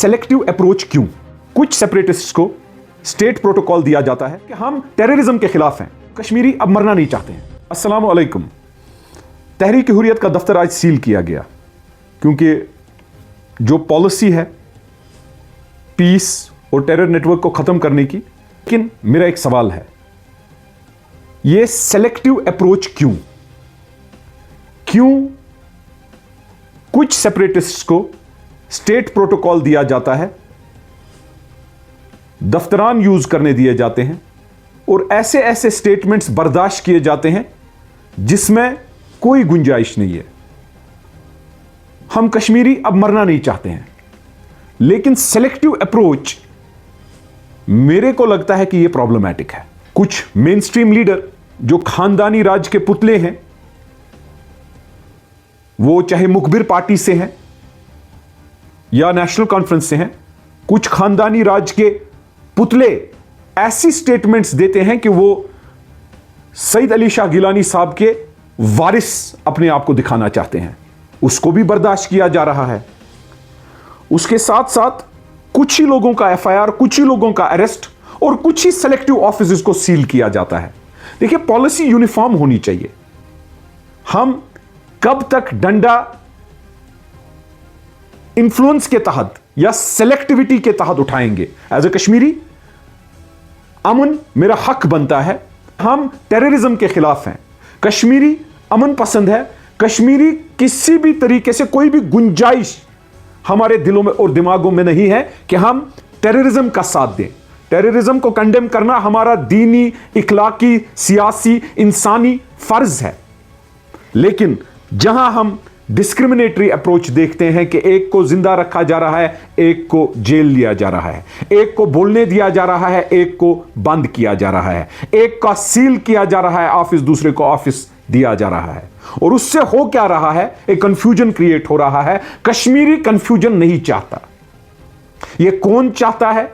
Selective approach क्यों? कुछ सेपरेटिस्ट्स को स्टेट प्रोटोकॉल दिया जाता है कि हम टेररिज्म के खिलाफ हैं, कश्मीरी अब मरना नहीं चाहते हैं। अस्सलाम वालेकुम। तहरीक-ए-हुर्रियत का दफ्तर आज सील किया गया क्योंकि जो पॉलिसी है पीस और टेरर नेटवर्क को खत्म करने की। लेकिन मेरा एक सवाल है, यह सेलेक्टिव अप्रोच क्यों? कुछ सेपरेटिस्ट्स को स्टेट प्रोटोकॉल दिया जाता है, दफ्तरान यूज करने दिए जाते हैं और ऐसे ऐसे स्टेटमेंट्स बर्दाश्त किए जाते हैं जिसमें कोई गुंजाइश नहीं है। हम कश्मीरी अब मरना नहीं चाहते हैं, लेकिन सेलेक्टिव अप्रोच मेरे को लगता है कि यह प्रॉब्लमैटिक है। कुछ मेन स्ट्रीम लीडर जो खानदानी राज के पुतले हैं, वो चाहे मुखबिर पार्टी से हैं या नेशनल कॉन्फ्रेंस से हैं, कुछ खानदानी राज के पुतले ऐसी स्टेटमेंट्स देते हैं कि वो सईद अली शाह गिलानी साहब के वारिस अपने आप को दिखाना चाहते हैं। उसको भी बर्दाश्त किया जा रहा है। उसके साथ साथ कुछ ही लोगों का एफआईआर, कुछ ही लोगों का अरेस्ट और कुछ ही सेलेक्टिव ऑफिस को सील किया जाता है। देखिए, पॉलिसी यूनिफॉर्म होनी चाहिए। हम कब तक डंडा इन्फ्लुएंस के तहत या सेलेक्टिविटी के तहत उठाएंगे? एज ए कश्मीरी अमन मेरा हक बनता है। हम टेररिज्म के खिलाफ हैं, कश्मीरी अमन पसंद है। कश्मीरी किसी भी तरीके से कोई भी गुंजाइश हमारे दिलों में और दिमागों में नहीं है कि हम टेररिज्म का साथ दें। टेररिज्म को कंडेम करना हमारा दीनी, इखलाकी, सियासी, इंसानी फर्ज है। लेकिन जहां हम डिस्क्रिमिनेटरी अप्रोच देखते हैं कि एक को जिंदा रखा जा रहा है, एक को जेल लिया जा रहा है, एक को बोलने दिया जा रहा है, एक को बंद किया जा रहा है, एक का सील किया जा रहा है ऑफिस, दूसरे को ऑफिस दिया जा रहा है, और उससे हो क्या रहा है? एक कंफ्यूजन क्रिएट हो रहा है। कश्मीरी कंफ्यूजन नहीं चाहता। यह कौन चाहता है?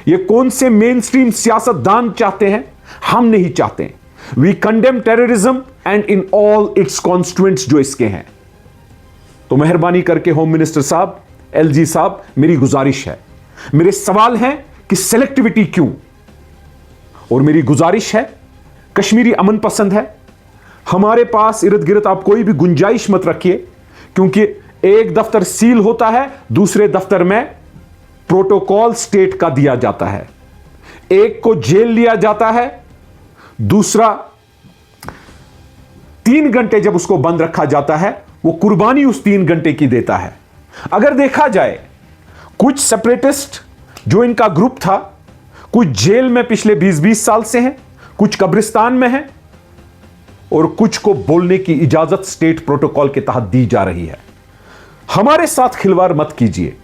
यह कौन से मेन स्ट्रीम सियासतदान चाहते हैं? हम नहीं चाहते। We condemn terrorism and in all its constituents जो इसके हैं। तो मेहरबानी करके होम मिनिस्टर साहब, एलजी साहब, मेरी गुजारिश है, मेरे सवाल हैं कि सेलेक्टिविटी क्यों? और मेरी गुजारिश है, कश्मीरी अमन पसंद है। हमारे पास इर्द गिर्द आप कोई भी गुंजाइश मत रखिए, क्योंकि एक दफ्तर सील होता है, दूसरे दफ्तर में प्रोटोकॉल स्टेट का दिया जाता है। एक को जेल लिया जाता है, दूसरा 3 घंटे जब उसको बंद रखा जाता है, वो कुर्बानी उस 3 घंटे की देता है। अगर देखा जाए, कुछ सेपरेटिस्ट जो इनका ग्रुप था, कुछ जेल में पिछले 20-20 साल से हैं, कुछ कब्रिस्तान में हैं, और कुछ को बोलने की इजाजत स्टेट प्रोटोकॉल के तहत दी जा रही है। हमारे साथ खिलवाड़ मत कीजिए,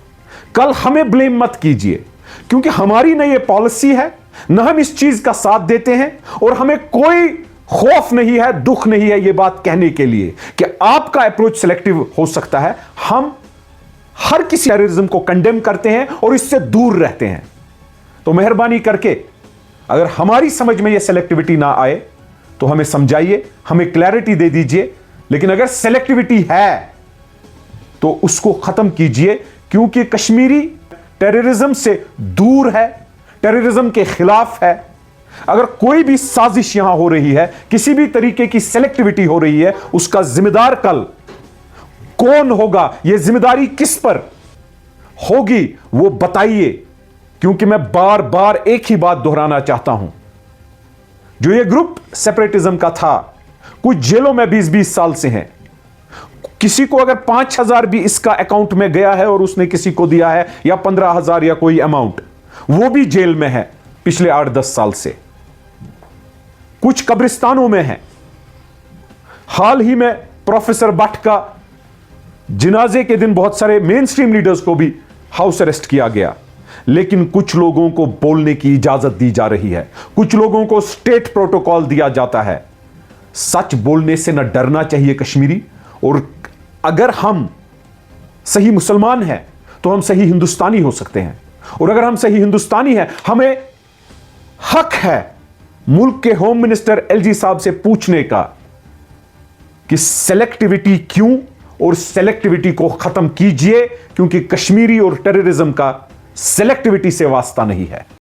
कल हमें ब्लेम मत कीजिए, क्योंकि हमारी न ये पॉलिसी है, न हम इस चीज का साथ देते हैं, और हमें कोई खौफ नहीं है, दुख नहीं है ये बात कहने के लिए कि आपका अप्रोच सिलेक्टिव हो सकता है। हम हर किसी टेररिज्म को कंडेम करते हैं और इससे दूर रहते हैं। तो मेहरबानी करके अगर हमारी समझ में यह सेलेक्टिविटी ना आए तो हमें समझाइए, हमें क्लैरिटी दे दीजिए। लेकिन अगर सेलेक्टिविटी है तो उसको खत्म कीजिए, क्योंकि कश्मीरी टेररिज्म से दूर है, टेररिज्म के खिलाफ है। अगर कोई भी साजिश यहां हो रही है, किसी भी तरीके की सेलेक्टिविटी हो रही है, उसका जिम्मेदार कल कौन होगा, यह जिम्मेदारी किस पर होगी, वो बताइए। क्योंकि मैं बार बार एक ही बात दोहराना चाहता हूं, जो ये ग्रुप सेपरेटिज्म का था, कुछ जेलों में 20-20 साल से हैं। किसी को अगर 5,000 भी इसका अकाउंट में गया है और उसने किसी को दिया है, या 15,000 या कोई अमाउंट, वो भी जेल में है पिछले 8-10 साल से। कुछ कब्रिस्तानों में है। हाल ही में प्रोफेसर भट्ट का जिनाजे के दिन बहुत सारे मेन स्ट्रीम लीडर्स को भी हाउस अरेस्ट किया गया। लेकिन कुछ लोगों को बोलने की इजाजत दी जा रही है, कुछ लोगों को स्टेट प्रोटोकॉल दिया जाता है। सच बोलने से न डरना चाहिए कश्मीरी। और अगर हम सही मुसलमान हैं तो हम सही हिंदुस्तानी हो सकते हैं, और अगर हम सही हिंदुस्तानी हैं, हमें हक है मुल्क के होम मिनिस्टर एलजी साहब से पूछने का कि सेलेक्टिविटी क्यों और सेलेक्टिविटी को खत्म कीजिए, क्योंकि कश्मीरी और टेररिज्म का सेलेक्टिविटी से वास्ता नहीं है।